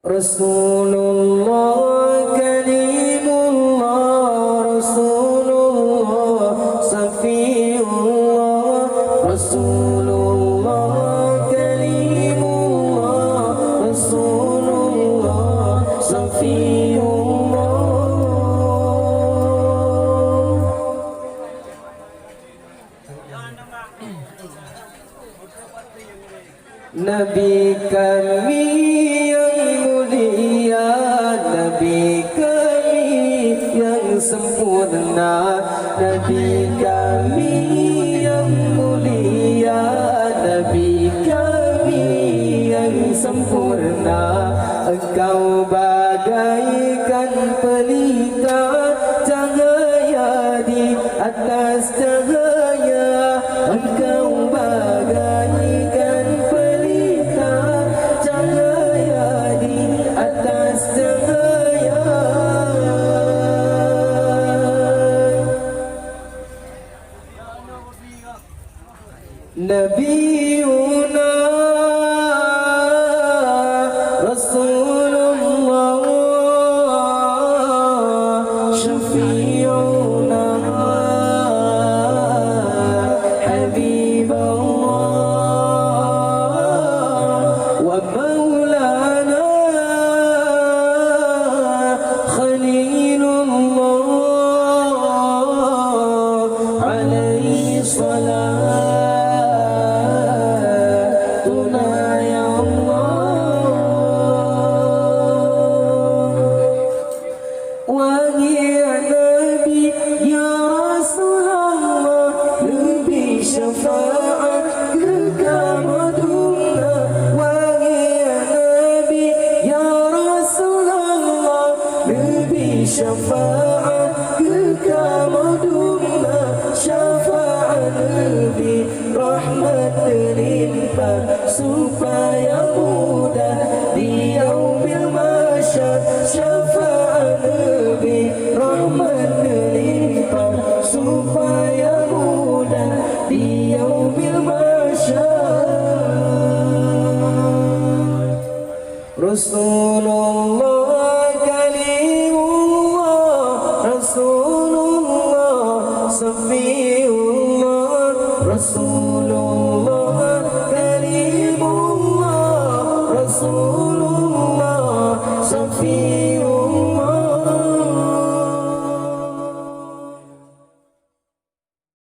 Rasulullah Kalimullah, Rasulullah Safiullah, Rasulullah Kalimullah, Rasulullah Safiullah. Nabi kami Nabi kami yang sempurna, Nabi kami yang mulia, Nabi kami yang sempurna. Engkau bagaikan pelita cahaya di atas cahaya, engkau bagaikan pelita cahaya di atas cahaya. Nabiuna Rasulullah Syafi'una Habibullah wa Maulana Khalilullah alaihi salam. Syafaat kekamaduna, wahai Nabi ya Rasulullah, lebih syafaat kekamaduna, syafaat lebih rahmat limpah supaya mudah di yaumil mahsyar, syafaat lebih rahmat limpah supaya mudah di yaumil mahsyar. Rasulullah Kalimullah, Rasulullah Safiullah, Rasulullah